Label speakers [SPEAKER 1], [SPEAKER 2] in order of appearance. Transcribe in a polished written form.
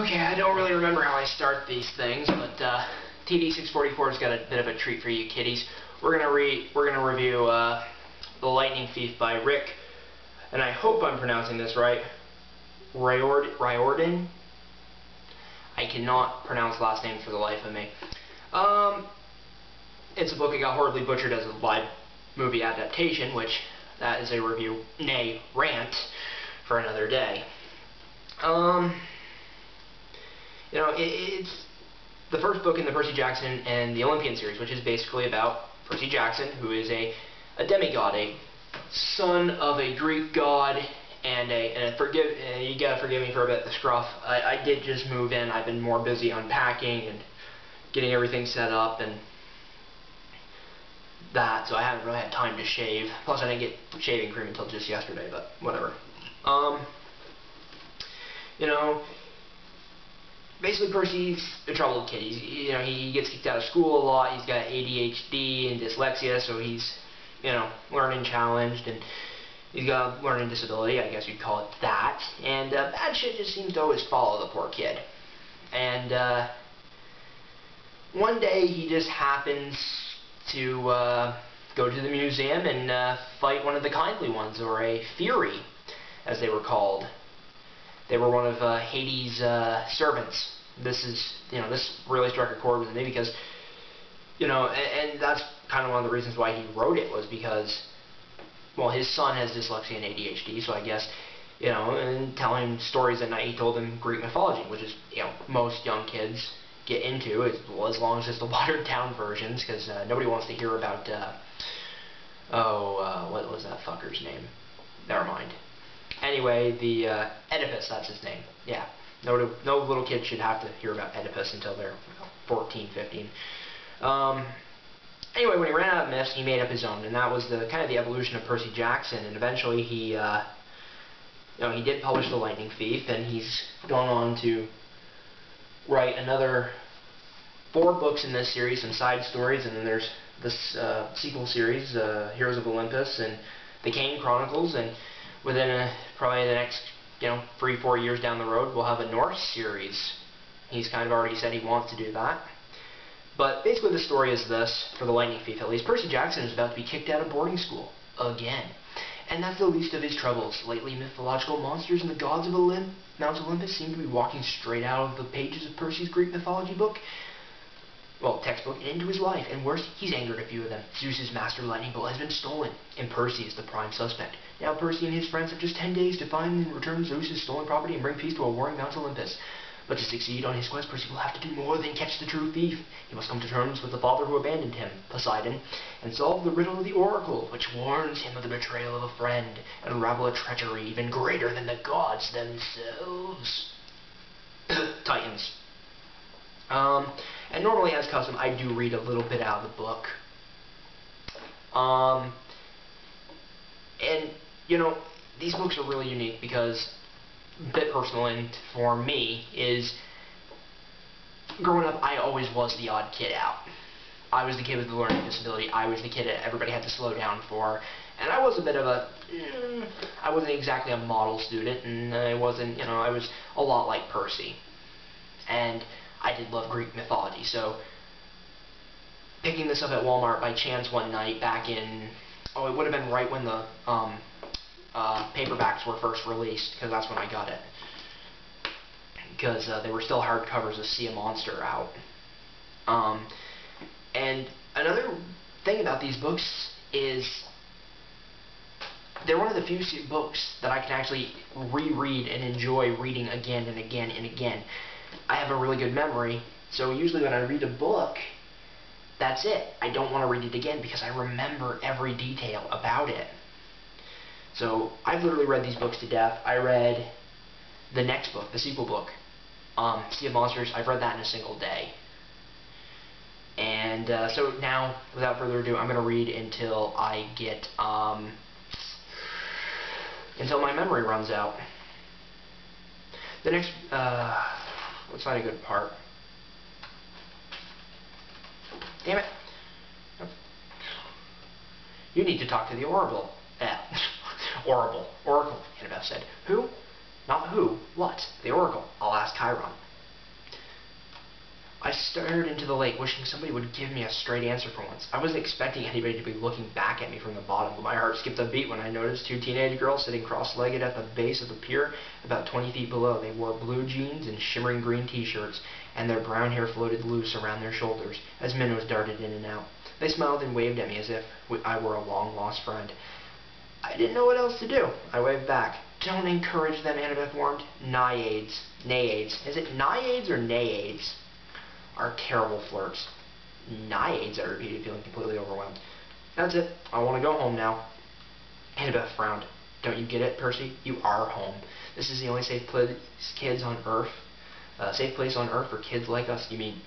[SPEAKER 1] Okay, I don't really remember how I start these things, but td644's got a bit of a treat for you kiddies. We're gonna review The Lightning Thief by Rick, and I hope I'm pronouncing this right. Riordan. I cannot pronounce the last name for the life of me. It's a book that got horribly butchered as a live movie adaptation, which that is a review, nay, rant for another day. You know, it's the first book in the Percy Jackson and the Olympian series, which is basically about Percy Jackson, who is a demigod, a son of a Greek god, and you gotta forgive me for a bit the scruff. I did just move in. I've been more busy unpacking and getting everything set up and that, so I haven't really had time to shave. Plus, I didn't get shaving cream until just yesterday, but whatever. You know, basically Percy's a troubled kid. He gets kicked out of school a lot. He's got ADHD and dyslexia, so he's, learning challenged, and he's got a learning disability, I guess you'd call it that. And bad shit just seems to always follow the poor kid. And one day he just happens to go to the museum and fight one of the kindly ones, or a Fury, as they were called. They were one of Hades' servants. This really struck a chord with me because, and that's kind of one of the reasons why he wrote it, was because, well, his son has dyslexia and ADHD, so I guess, and telling stories at night, he told them Greek mythology, which is, most young kids get into, as long as it's the watered-down versions, because nobody wants to hear about, what was that fucker's name? Never mind. Anyway, the Oedipus, that's his name. Yeah, no little kid should have to hear about Oedipus until they're 14, 15. Anyway, when he ran out of myths, he made up his own, and that was the kind of the evolution of Percy Jackson. And eventually, he did publish The Lightning Thief, and he's gone on to write another 4 books in this series, some side stories, and then there's this sequel series, Heroes of Olympus, and the Kane Chronicles, and within probably the next 3-4 years down the road, we'll have a Norse series. He's kind of already said he wants to do that. But basically the story is this, for The Lightning Thief at least. Percy Jackson is about to be kicked out of boarding school. Again. And that's the least of his troubles. Lately, mythological monsters and the gods of Mount Olympus seem to be walking straight out of the pages of Percy's Greek mythology book. Well, textbook, and into his life. And worse, he's angered a few of them. Zeus's master lightning bolt has been stolen, and Percy is the prime suspect. Now Percy and his friends have just 10 days to find and return Zeus's stolen property and bring peace to a warring Mount Olympus. But to succeed on his quest, Percy will have to do more than catch the true thief. He must come to terms with the father who abandoned him, Poseidon, and solve the riddle of the oracle, which warns him of the betrayal of a friend, and unravel a treachery even greater than the gods themselves. Titans. And normally, as custom, I do read a little bit out of the book. And, these books are really unique because, a bit personal, and for me, is, growing up, I always was the odd kid out. I was the kid with the learning disability. I was the kid that everybody had to slow down for. And I was a bit of a, I wasn't exactly a model student, and I wasn't, I was a lot like Percy. And I did love Greek mythology, so picking this up at Walmart by chance one night back in, it would have been right when the paperbacks were first released, because that's when I got it. Because they were still hardcovers of See a Monster out. And another thing about these books is they're one of the few books that I can actually reread and enjoy reading again and again and again. I have a really good memory, so usually when I read a book, that's it. I don't want to read it again because I remember every detail about it. So I've literally read these books to death. I read the next book, the sequel book, Sea of Monsters. I've read that in a single day. And so now, without further ado, I'm going to read until I get, until my memory runs out. The next, let's find a good part. Damn it. You need to talk to the Oracle. Oracle. Annabeth said. Who? Not who. What? The Oracle. I'll ask Chiron. into the lake, wishing somebody would give me a straight answer for once. I wasn't expecting anybody to be looking back at me from the bottom, but my heart skipped a beat when I noticed two teenage girls sitting cross-legged at the base of the pier about 20 feet below. They wore blue jeans and shimmering green t-shirts, and their brown hair floated loose around their shoulders as minnows darted in and out. They smiled and waved at me as if I were a long-lost friend. I didn't know what else to do. I waved back. Don't encourage them, Annabeth warned. Naiades. Is it naiades or naiades? Are terrible flirts. Naiades, I repeated, feeling completely overwhelmed. That's it. I want to go home now. Annabeth frowned. Don't you get it, Percy? You are home. This is the only safe place on Earth for kids like us. You mean